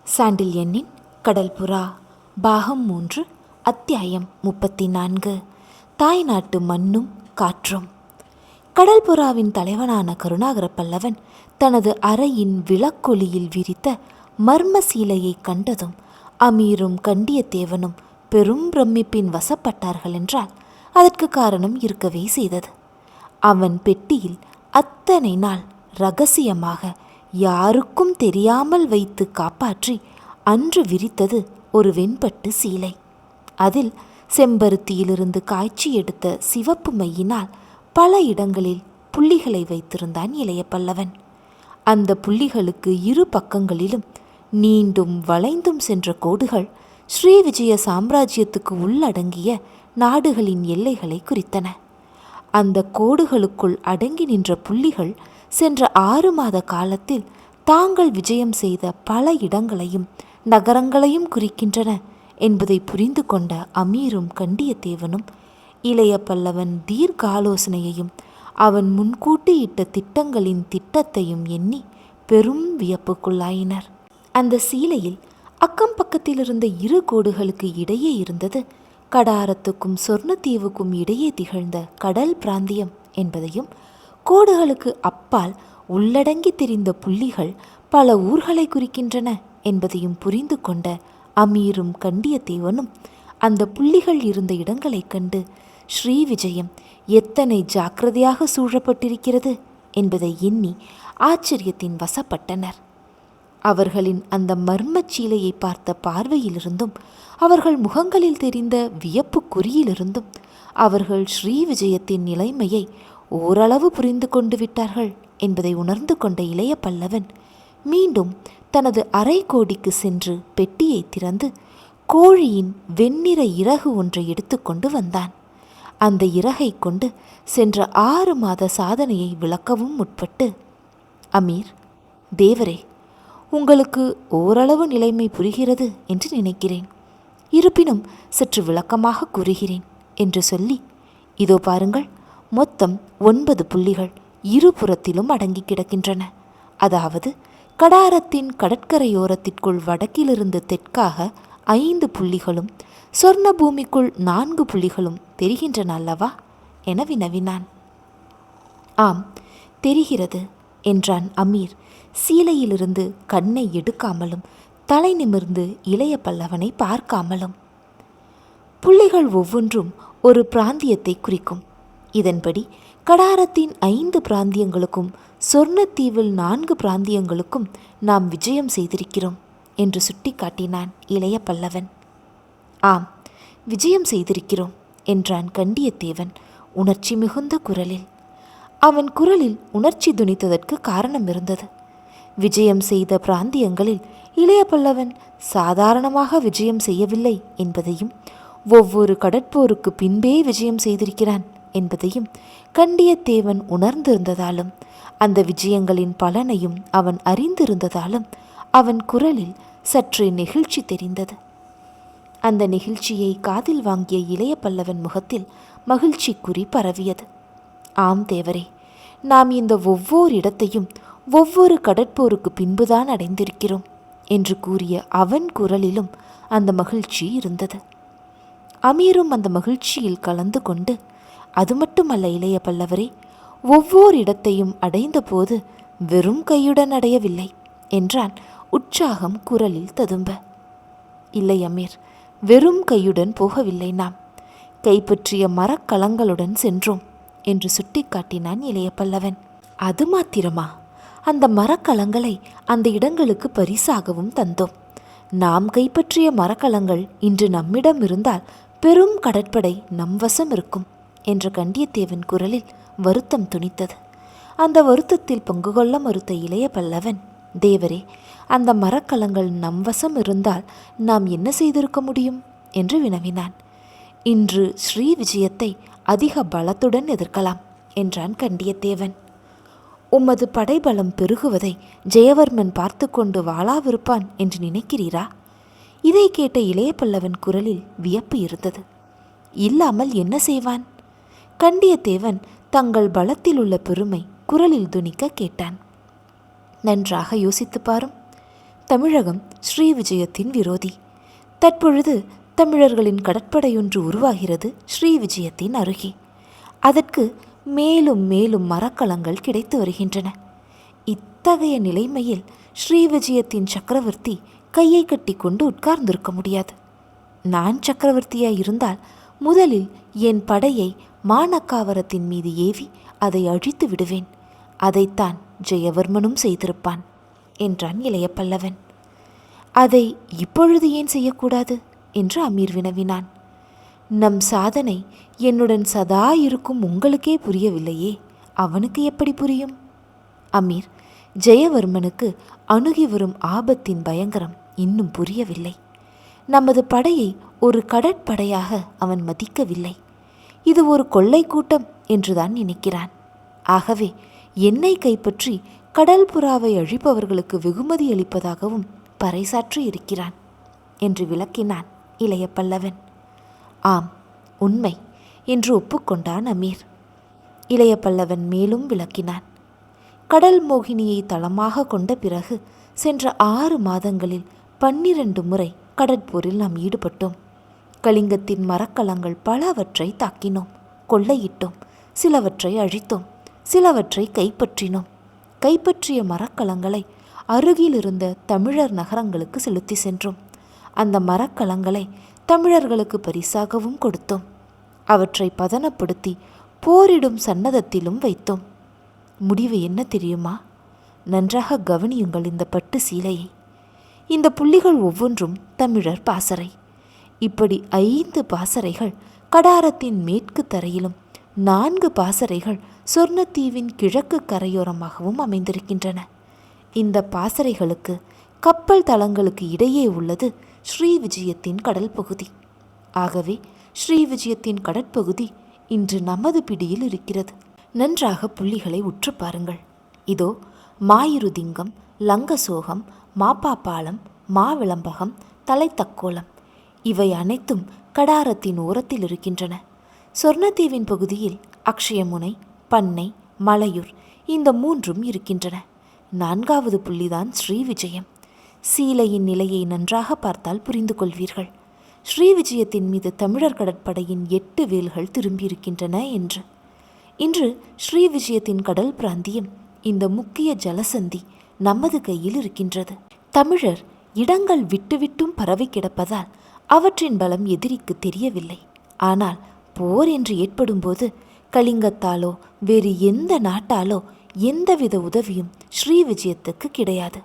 சாண்டில்யனின் கடல்புறா பாகம் 3 அத்தியாயம் 34. தாய்நாட்டு மண்ணும் காற்றும். கடல்புறாவின் தலைவனான கருணாகர பல்லவன் தனது அறையின் விளக்கொலியில் விரித்த மர்ம சீலையை கண்டதும் அமீரும் கண்டியத்தேவனும் பெரும் பிரமிப்பின் வசப்பட்டார்கள் என்றால் அதற்கு காரணம் இருக்கவே செய்தது. அவன் பெட்டியில் அத்தனை நாள் இரகசியமாக யாருக்கும் தெரியாமல் வைத்து காப்பாற்றி அன்று விரித்தது ஒரு வெண்பட்டு சீலை. அதில் செம்பருத்தியிலிருந்து காய்ச்சி எடுத்த சிவப்பு மையினால் பல இடங்களில் புள்ளிகளை வைத்திருந்தான் இளைய பல்லவன். அந்த புள்ளிகளுக்கு இரு பக்கங்களிலும் நீண்டும் வளைந்தும் சென்ற கோடுகள் ஸ்ரீவிஜய சாம்ராஜ்யத்துக்கு உள்ளடங்கிய நாடுகளின் எல்லைகளை குறித்தன. அந்த கோடுகளுக்குள் அடங்கி நின்ற புள்ளிகள் சென்ற 6 மாத காலத்தில் தாங்கள் விஜயம் செய்த பல இடங்களையும் நகரங்களையும் குறிக்கின்றன என்பதை புரிந்து கொண்ட அமீரும் கண்டியத்தேவனும் இளைய பல்லவன் தீர்க்க ஆலோசனையையும் அவன் முன்கூட்டி இட்ட திட்டங்களின் திட்டத்தையும் எண்ணி பெரும் வியப்புக்குள்ளாயினர். அந்த சீலையில் அக்கம் பக்கத்தில் இருந்த இரு கோடுகளுக்கு இடையே இருந்தது கடாரத்துக்கும் சொர்ணத்தீவுக்கும் இடையே திகழ்ந்த கடல் பிராந்தியம் என்பதையும், கோடுகளுக்கு அப்பால் உள்ளடங்கி தெரிந்த புள்ளிகள் பல ஊர்களை குறிக்கின்றன என்பதையும் புரிந்து கொண்ட அமீரும் கண்டியத்தேவனும் அந்த புள்ளிகள் இருந்த இடங்களை கண்டு ஸ்ரீவிஜயம் எத்தனை ஜாக்கிரதையாக சூழப்பட்டிருக்கிறது என்பதை எண்ணி ஆச்சரியத்தின் வசப்பட்டனர். அவர்களின் அந்த மர்மச் சீலையை பார்த்த பார்வையிலிருந்தும் அவர்கள் முகங்களில் தெரிந்த வியப்பு குறியிலிருந்தும் அவர்கள் ஸ்ரீவிஜயத்தின் நிலைமையை ஓரளவு புரிந்து கொண்டு விட்டார்கள் என்பதை உணர்ந்து கொண்ட இளைய பல்லவன் மீண்டும் தனது அரை கோடிக்கு சென்று பெட்டியை திறந்து கோழியின் வெண்ணிற இறகு ஒன்றை எடுத்துக்கொண்டு வந்தான். அந்த இறகை கொண்டு சென்ற 6 மாத சாதனையை விளக்கவும் முற்பட்டு, அமீர் தேவரே, உங்களுக்கு ஓரளவு நிலைமை புரிகிறது என்று நினைக்கிறேன். இருப்பினும் சற்று விளக்கமாக கூறுகிறேன் என்று சொல்லி, இதோ பாருங்கள், மொத்தம் 9 புள்ளிகள் இருபுறத்திலும் அடங்கி கிடக்கின்றன. அதாவது கடாரத்தின் கடற்கரையோரத்திற்குள் வடக்கிலிருந்து தெற்காக 5 புள்ளிகளும் சொர்ண பூமிக்குள் 4 புள்ளிகளும் தெரிகின்றன அல்லவா என வினவினான். ஆம், தெரிகிறது என்றான் அமீர் சீலையிலிருந்து கண்ணை எடுக்காமலும் தலை நிமிர்ந்து இளைய பல்லவனை பார்க்காமலும். புள்ளிகள் ஒவ்வொன்றும் ஒரு பிராந்தியத்தை குறிக்கும். இதன்படி கடாரத்தின் 5 பிராந்தியங்களுக்கும் சொர்ணத்தீவில் 4 பிராந்தியங்களுக்கும் நாம் விஜயம் செய்திருக்கிறோம் என்று சுட்டிக்காட்டினான் இளைய பல்லவன். ஆம், விஜயம் செய்திருக்கிறோம் என்றான் கண்டியத்தேவன் உணர்ச்சி மிகுந்த குரலில். அவன் குரலில் உணர்ச்சி துணித்ததற்கு காரணம் இருந்தது. விஜயம் செய்த பிராந்தியங்களில் இளைய பல்லவன் சாதாரணமாக விஜயம் செய்யவில்லை என்பதையும், ஒவ்வொரு கடற்போருக்கு பின்பே விஜயம் செய்திருக்கிறான் என்பதையும் கண்டியத்தேவன் உணர்ந்திருந்ததாலும் அந்த விஜயங்களின் பலனையும் அவன் அறிந்திருந்ததாலும் அவன் குரலில் சற்றே நெகிழ்ச்சி தெரிந்தது. அந்த நெகிழ்ச்சியை காதில் வாங்கிய இளைய பல்லவன் முகத்தில் மகிழ்ச்சி குறி பரவியது. ஆம் தேவரே, நாம் இந்த ஒவ்வொரு இடத்தையும் ஒவ்வொரு கடற்போருக்கு பின்புதான் அடைந்திருக்கிறோம் என்று கூறிய அவன் குரலிலும் அந்த மகிழ்ச்சி இருந்தது. அமீரும் அந்த மகிழ்ச்சியில் கலந்து கொண்டு, அது மட்டுமல்ல இளைய பல்லவரே, ஒவ்வொரு இடத்தையும் அடைந்த போது வெறும் கையுடன் அடையவில்லை என்றான் உற்சாகம் குரலில் ததும்ப. இல்லை அமீர், வெறும் கையுடன் போகவில்லை, நாம் கைப்பற்றிய மரக்கலங்களுடன் சென்றோம் என்று சுட்டிக்காட்டினான் இளைய பல்லவன். அது மாத்திரமா? அந்த மரக்கலங்களை அந்த இடங்களுக்கு பரிசாகவும் தந்தோம். நாம் கைப்பற்றிய மரக்கலங்கள் இன்று நம்மிடம் இருந்தால் பெரும் கடற்படை நம் வசம் இருக்கும் என்ற கண்டியத்தேவன் குரலில் வருத்தம் துணித்தது. அந்த வருத்தத்தில் பங்கு கொள்ள மறுத்த இளைய பல்லவன், தேவரே, அந்த மரக்கலங்கள் நம் வசம் இருந்தால் நாம் என்ன செய்திருக்க முடியும் என்று வினவினான். இன்று ஸ்ரீ விஜயத்தை அதிக பலத்துடன் எதிர்க்கலாம் என்றான் கண்டியத்தேவன். உமது படைபலம் பெருகுவதை ஜெயவர்மன் பார்த்து கொண்டு வாளாவிருப்பான் என்று நினைக்கிறீரா? இதை கேட்ட இளைய பல்லவன் குரலில் வியப்பு இருந்தது. இல்லாமல் என்ன செய்வான்? கண்டியத்தேவன் தங்கள் பலத்தில் உள்ள பெருமை குரலில் துணிக்க கேட்டான். நன்றாக யோசித்து பாரும். தமிழகம் ஸ்ரீவிஜயத்தின் விரோதி. தற்பொழுது தமிழர்களின் கடற்படையொன்று உருவாகிறது ஸ்ரீவிஜயத்தின் அருகே. அதற்கு மேலும் மேலும் மரக்கலங்கள் கிடைத்து வருகின்றன. இத்தகைய நிலைமையில் ஸ்ரீவிஜயத்தின் சக்கரவர்த்தி கையை கட்டி கொண்டு உட்கார்ந்திருக்க முடியாது. நான் சக்கரவர்த்தியாய் இருந்தால் முதலில் என் படையை மானக்காவரத்தின் மீது ஏவி அதை அழித்து விடுவேன். அதைத்தான் ஜெயவர்மனும் செய்திருப்பான் என்றான் இளைய பல்லவன். அதை இப்பொழுது ஏன் செய்யக்கூடாது என்று அமீர் வினவினான். நம் சாதனை என்னுடன் சதா இருக்கும் உங்களுக்கே புரியவில்லையே, அவனுக்கு எப்படி புரியும்? அமீர், ஜெயவர்மனுக்கு அணுகி வரும் ஆபத்தின் பயங்கரம் இன்னும் புரியவில்லை. நமது படையை ஒரு கடற்படையாக அவன் மதிக்கவில்லை. இது ஒரு கொள்ளை கூட்டம் என்றுதான் நினைக்கிறான். ஆகவே என்னை கைப்பற்றி கடல் புறாவை அழிப்பவர்களுக்கு வெகுமதி அளிப்பதாகவும் பறைசாற்றி இருக்கிறான் என்று விளக்கினான் இளைய பல்லவன். ஆம், உண்மை என்று ஒப்புக்கொண்டான் அமீர். இளைய பல்லவன் மேலும் விளக்கினான். கடல் மோகினியை தளமாக கொண்ட பிறகு சென்ற 6 மாதங்களில் 12 முறை கடற்போரில் நாம் ஈடுபட்டோம். கலிங்கத்தின் மரக்கலங்கள் பலவற்றை தாக்கினோம், கொள்ளையிட்டோம், சிலவற்றை அழித்தோம், சிலவற்றை கைப்பற்றினோம். கைப்பற்றிய மரக்கலங்களை அருகில் இருந்த தமிழர் நகரங்களுக்கு செலுத்தி சென்றோம். அந்த மரக்கலங்களை தமிழர்களுக்கு பரிசாகவும் கொடுத்தோம். அவற்றை பதனப்படுத்தி போரிடும் சன்னதத்திலும் வைத்தோம். முடிவு என்ன தெரியுமா? நன்றாக கவனியுங்கள் இந்த பட்டு சீலையை. இந்த புள்ளிகள் ஒவ்வொன்றும் தமிழர் பாசறை. இப்படி 5 பாசறைகள் கடாரத்தின் மேற்கு தரையிலும் 4 பாசறைகள் சொர்ணத்தீவின் கிழக்கு கரையோரமாகவும் அமைந்திருக்கின்றன. இந்த பாசறைகளுக்கு கப்பல் தளங்களுக்கு இடையே உள்ளது ஸ்ரீவிஜயத்தின் கடல் பகுதி. ஆகவே ஸ்ரீவிஜயத்தின் கடற்பகுதி இன்று நமது பிடியில் இருக்கிறது. நன்றாக புள்ளிகளை உற்று பாருங்கள். இதோ மாயிருதிங்கம், லங்கசோகம், மாப்பாப்பாலம், மாவிளம்பகம், தலைத்தக்கோலம் இவை அனைத்தும் கடாரத்தின் ஓரத்தில் இருக்கின்றன. சொர்ணத்தீவின் பகுதியில் அக்ஷயமுனை, பண்ணை, மலையூர் இந்த 3ம் இருக்கின்றன. 4வது புள்ளிதான் ஸ்ரீவிஜயம். சீலையின் நிலையை நன்றாக பார்த்தால் புரிந்து கொள்வீர்கள். ஸ்ரீவிஜயத்தின் மீது தமிழர் கடற்படையின் 8 வேல்கள் திரும்பியிருக்கின்றன என்று. இன்று ஸ்ரீவிஜயத்தின் கடல் பிராந்தியம், இந்த முக்கிய ஜலசந்தி நமது கையில் இருக்கின்றது. தமிழர் இடங்கள் விட்டுவிட்டும் பரவி கிடப்பதால் அவற்றின் பலம் எதிரிக்கு தெரியவில்லை. ஆனால் போர் என்று ஏற்படும்போது கலிங்கத்தாலோ வேறு எந்த நாட்டாலோ எந்தவித உதவியும் ஸ்ரீவிஜயத்துக்கு கிடையாது.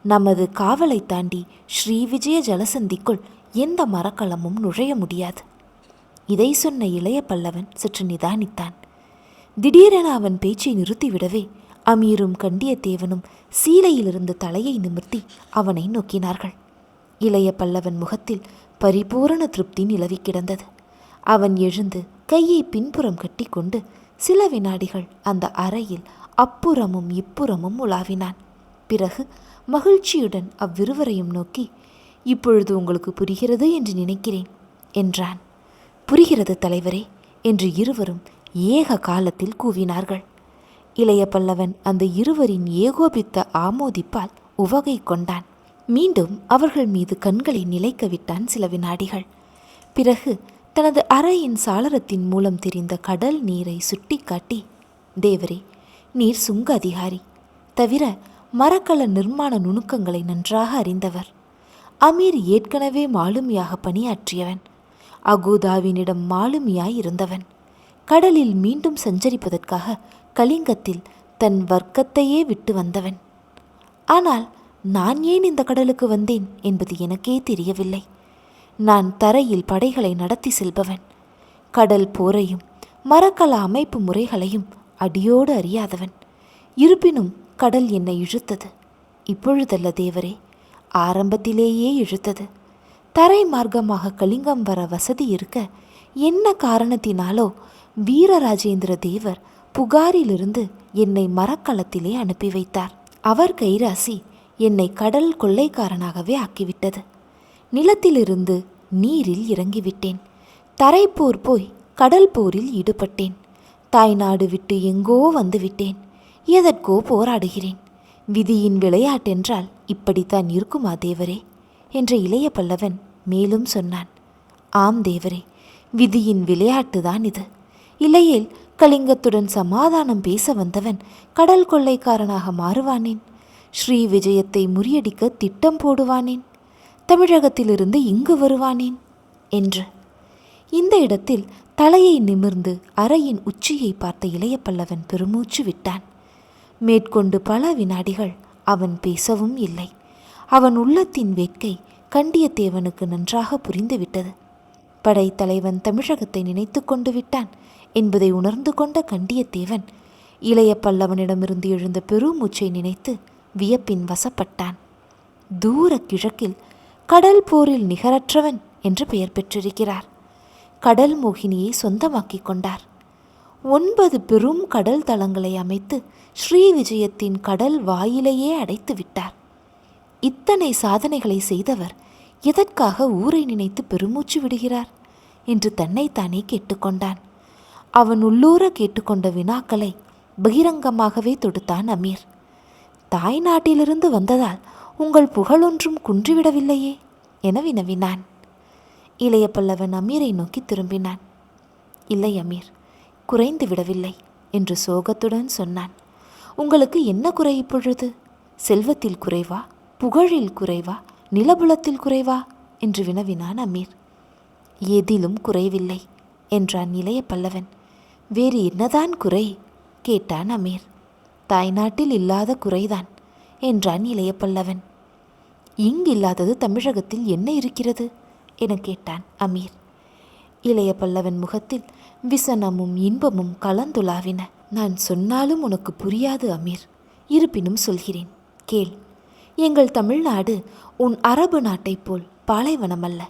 நமது காவலை தாண்டி ஸ்ரீவிஜய ஜலசந்திக்குள் எந்த மரக்கலமும் நுழைய முடியாது. இதை சொன்ன இளைய பல்லவன் சற்று நிதானித்தான். திடீரென அவன் பேச்சை நிறுத்திவிடவே அமீரும் கண்டியத்தேவனும் சீலையிலிருந்து தலையை நிமிர்த்தி அவனை நோக்கினார்கள். இளைய பல்லவன் முகத்தில் பரிபூரண திருப்தி நிலவி கிடந்தது. அவன் எழுந்து கையை பின்புறம் கட்டி கொண்டு சில வினாடிகள் அந்த அறையில் அப்புறமும் இப்புறமும் உலாவினான். பிறகு மகிழ்ச்சியுடன் அவ்விருவரையும் நோக்கி, இப்பொழுது உங்களுக்கு புரிகிறது என்று நினைக்கிறேன் என்றான். புரிகிறது தலைவரே என்று இருவரும் ஏக காலத்தில் கூவினார்கள். இளைய பல்லவன் அந்த இருவரின் ஏகோபித்த ஆமோதிப்பால் உவகை கொண்டான். மீண்டும் அவர்கள் மீது கண்களை நிலைக்க விட்டான் சில வினாடிகள். பிறகு தனது அறையின் சாளரத்தின் மூலம் தெரிந்த கடல் நீரை சுட்டி காட்டி, தேவரே, நீர் சுங்க அதிகாரி, தவிர மரக்கல நிர்மாண நுணுக்கங்களை நன்றாக அறிந்தவர். அமீர் ஏற்கனவே மாலுமியாக பணியாற்றியவன். அகூதாவினிடம் மாலுமியாய் இருந்தவன். கடலில் மீண்டும் சஞ்சரிப்பதற்காக கலிங்கத்தில் தன் வர்க்கத்தையே விட்டு வந்தவன். ஆனால் நான் ஏன் இந்த கடலுக்கு வந்தேன் என்பது எனக்கே தெரியவில்லை. நான் தரையில் படைகளை நடத்தி செல்பவன். கடல் போரையும் மரக்கல அமைப்பு முறைகளையும் அடியோடு அறியாதவன். இருப்பினும் கடல் என்னை இழுத்தது. இப்பொழுதல்ல தேவரே, ஆரம்பத்திலேயே இழுத்தது. தரை மார்க்கமாக கலிங்கம் வர வசதி இருக்க என்ன காரணத்தினாலோ வீரராஜேந்திர தேவர் புகாரிலிருந்து என்னை மரக்கலத்திலே அனுப்பி வைத்தார். அவர் கைராசி என்னை கடல் கொள்ளைக்காரனாகவே ஆக்கிவிட்டது. நிலத்திலிருந்து நீரில் இறங்கிவிட்டேன். தரைப்போர் போய் கடல் போரில் ஈடுபட்டேன். தாய்நாடு விட்டு எங்கோ வந்துவிட்டேன். எதற்கோ போராடுகிறேன். விதியின் விளையாட்டென்றால் இப்படித்தான் இருக்குமா தேவரே என்ற இளைய பல்லவன் மேலும் சொன்னான். ஆம் தேவரே, விதியின் விளையாட்டுதான் இது. இல்லையேல் கலிங்கத்துடன் சமாதானம் பேச வந்தவன் கடல் கொள்ளைக்காரனாக மாறுவானேன்? ஸ்ரீ விஜயத்தை முறியடிக்க திட்டம் போடுவானேன்? தமிழகத்திலிருந்து இங்கு வருவானேன் என்று. இந்த இடத்தில் தலையை நிமிர்ந்து அறையின் உச்சியை பார்த்த இளைய பல்லவன் பெருமூச்சு விட்டான். மேற்கொண்டு பல வினாடிகள் அவன் பேசவும் இல்லை. அவன் உள்ளத்தின் வேட்கை கண்டியத்தேவனுக்கு நன்றாக புரிந்துவிட்டது. படைத்தலைவன் தமிழகத்தை நினைத்து கொண்டு விட்டான் என்பதை உணர்ந்து கொண்ட கண்டியத்தேவன் இளைய பல்லவனிடமிருந்து எழுந்த பெருமூச்சை நினைத்து வியப்பின் வசப்பட்டான். தூர கிழக்கில் கடல் போரில் நிகரற்றவன் என்று பெயர் பெற்றிருக்கிறார். கடல் மோகினியை சொந்தமாக்கிக் கொண்டார். 9 பெரும் கடல் தளங்களை அமைத்து ஸ்ரீ விஜயத்தின் கடல் வாயிலையே அடைத்து விட்டார். இத்தனை சாதனைகளை செய்தவர் எதற்காக ஊரை நினைத்து பெருமூச்சு விடுகிறார் என்று தன்னைத்தானே கேட்டுக்கொண்டான். அவன் உள்ளூர கேட்டுக்கொண்ட வினாக்களை பகிரங்கமாகவே தொடுத்தான் அமீர். தாய் நாட்டிலிருந்து வந்ததால் உங்கள் புகழொன்றும் குன்றிவிடவில்லையே என வினவினான். இளைய பல்லவன் அமீரை நோக்கி திரும்பினான். இல்லை அமீர், குறைந்து விடவில்லை என்று சோகத்துடன் சொன்னான். உங்களுக்கு என்ன குறை இப்பொழுது? செல்வத்தில் குறைவா, புகழில் குறைவா, நிலபுலத்தில் குறைவா என்று வினவினான் அமீர். எதிலும் குறைவில்லை என்றான் இளைய பல்லவன். வேறு என்னதான் குறை கேட்டான் அமீர். தாய்நாட்டில் இல்லாத குறைதான் என்றான் இளைய பல்லவன். இங்கில்லாதது தமிழகத்தில் என்ன இருக்கிறது என கேட்டான் அமீர். இளைய பல்லவன் முகத்தில் விசனமும் இன்பமும் கலந்துலாவின. நான் சொன்னாலும் உனக்கு புரியாது அமீர், இருப்பினும் சொல்கிறேன் கேள். எங்கள் தமிழ்நாடு உன் அரபு நாட்டைப் போல் பாலைவனமல்ல.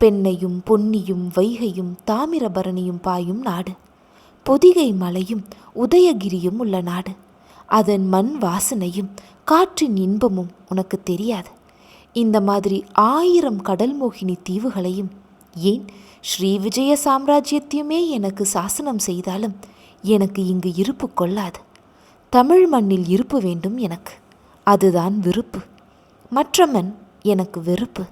பெண்ணையும் பொன்னியும் வைகையும் தாமிரபரணியும் பாயும் நாடு. பொதிகை மலையும் உதயகிரியும் உள்ள நாடு. அதன் மண் வாசனையும் காற்றின் இன்பமும் உனக்கு தெரியாது. இந்த மாதிரி 1000 கடல் மோகினி தீவுகளையும், ஏன் ஸ்ரீ விஜய சாம்ராஜ்யத்தையுமே எனக்கு சாசனம் செய்தாலும் எனக்கு இங்கு இருப்பு கொள்ளாது. தமிழ் மண்ணில் இருப்பு வேண்டும் எனக்கு. அதுதான் விருப்பு. மற்ற மண் எனக்கு வெறுப்பு.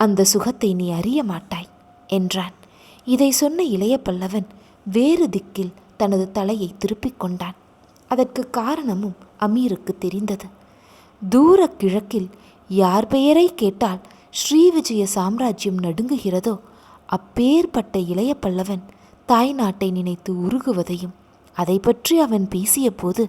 அந்த சுகத்தை நீ அறிய மாட்டாய் என்றான். இதை சொன்ன இளைய பல்லவன் வேறு திக்கில் தனது தலையை திருப்பிக் கொண்டான். அதற்கு காரணமும் அமீருக்கு தெரிந்தது. தூர கிழக்கில் யார் பெயரை கேட்டால் ஸ்ரீ விஜய சாம்ராஜ்யம் நடுங்குகிறதோ அப்பேற்பட்ட இளைய பல்லவன் தாய் நாட்டை நினைத்து உருகுவதையும், அதை பற்றி அவன் பேசிய போது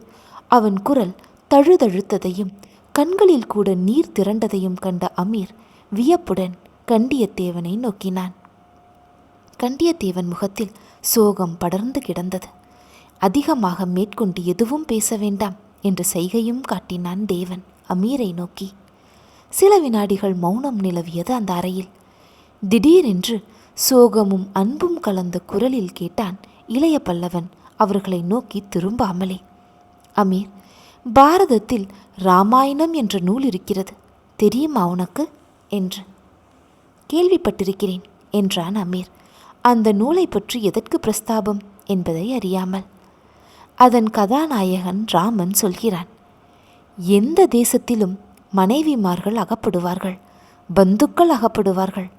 அவன் குரல் தழுதழுத்ததையும் கண்களில் கூட நீர் திரண்டதையும் கண்ட அமீர் வியப்புடன் கண்டியத்தேவனை நோக்கினான். கண்டியத்தேவன் முகத்தில் சோகம் படர்ந்து கிடந்தது. அதிகமாக மேற்கொண்டு எதுவும் பேச வேண்டாம் என்று செய்கையும் காட்டினான் தேவன் அமீரை நோக்கி. சில வினாடிகள் மௌனம் நிலவியது அந்த அறையில். திடீரென்று சோகமும் அன்பும் கலந்த குரலில் கேட்டான் இளைய பல்லவன் அவர்களை நோக்கி திரும்பாமலே. அமீர், பாரதத்தில் ராமாயணம் என்ற நூல் இருக்கிறது, தெரியுமா உனக்கு என்று. கேள்விப்பட்டிருக்கிறேன் என்றான் அமீர், அந்த நூலை பற்றி எதற்கு பிரஸ்தாபம் என்பதை அறியாமல். அதன் கதாநாயகன் ராமன் சொல்கிறான், எந்த தேசத்திலும் மனைவிமார்கள் அகப்படுவார்கள், பந்துக்கள் அகப்படுவார்கள்,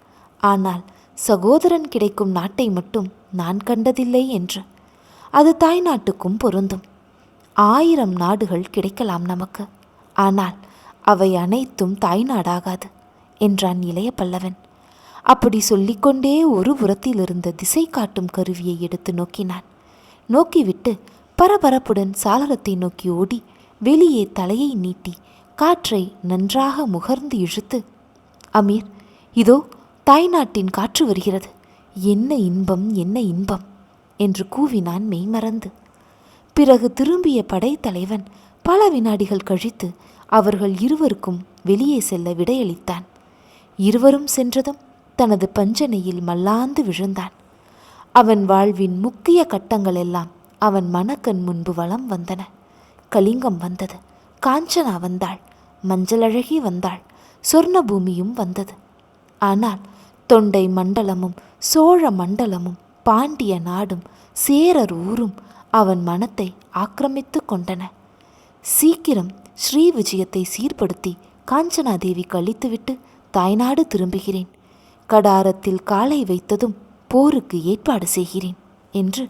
ஆனால் சகோதரன் கிடைக்கும் நாட்டை மட்டும் நான் கண்டதில்லை என்று. அது தாய் நாட்டுக்கும் பொருந்தும். 1000 நாடுகள் கிடைக்கலாம் நமக்கு, ஆனால் அவை அனைத்தும் தாய்நாடாகாது என்றான் இளைய பல்லவன். அப்படி சொல்லிக்கொண்டே ஒரு புறத்தில் இருந்த திசை காட்டும் கருவியை எடுத்து நோக்கினான். நோக்கிவிட்டு பரபரப்புடன் சாளரத்தை நோக்கி ஓடி வெளியே தலையை நீட்டி காற்றை நன்றாக முகர்ந்து இழுத்து, அமீர், இதோ தாய்நாட்டின் காற்று வருகிறது, என்ன இன்பம் என்ன இன்பம் என்று கூவினான் மெய்மறந்து. பிறகு திரும்பிய படைத்தலைவன் பல வினாடிகள் கழித்து அவர்கள் இருவருக்கும் வெளியே செல்ல விடையளித்தான். இருவரும் சென்றதும் தனது பஞ்சனையில் மல்லாந்து விழுந்தான். அவன் வாழ்வின் முக்கிய கட்டங்கள் எல்லாம் அவன் மனக்கண் முன்பு வலம் வந்தன. கலிங்கம் வந்தது, காஞ்சனா வந்தாள், மஞ்சளழகி வந்தாள், சொர்ணபூமியும் வந்தது. ஆனால் தொண்டை மண்டலமும் சோழ மண்டலமும் பாண்டிய நாடும் சேரர் ஊரும் அவன் மனத்தை ஆக்கிரமித்து கொண்டன. சீக்கிரம் ஸ்ரீ விஜயத்தை சீர்படுத்தி காஞ்சனாதேவி கழித்துவிட்டு தாய்நாடு திரும்புகிறேன். கடாரத்தில் காலை வைத்ததும் போருக்கு ஏற்பாடு செய்கிறேன் என்று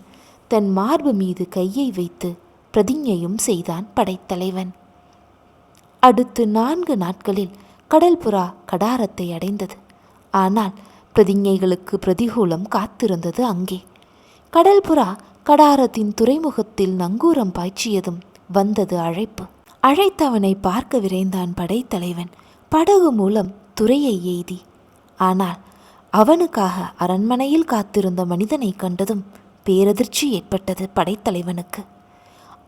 தன் மார்பு மீது கையை வைத்து பிரதிஞ்ஞையும் செய்தான் படைத்தலைவன். அடுத்து 4 நாட்களில் கடல்புறா கடாரத்தை அடைந்தது. ஆனால் பிரதிஞ்ஞைகளுக்கு பிரதிகூலம் காத்திருந்தது அங்கே. கடல்புறா கடாரத்தின் துறைமுகத்தில் நங்கூரம் பாய்ச்சியதும் வந்தது அழைப்பு. அழைத்தவனை பார்க்க விரைந்தான் படைத்தலைவன் படகு மூலம் துறையை எய்தி. ஆனால் அவனுக்காக அரண்மனையில் காத்திருந்த மனிதனை கண்டதும் பேரதிர்ச்சி ஏற்பட்டது படைத்தலைவனுக்கு.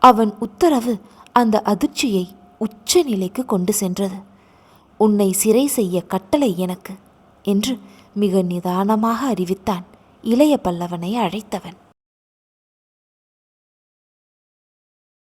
அவன் உத்தரவு அந்த அதிர்ச்சியை உச்ச நிலைக்கு கொண்டு சென்றது. உன்னை சிறை செய்ய கட்டளை எனக்கு என்று மிக நிதானமாக அறிவித்தான் இளைய பல்லவனை அழைத்தவன்.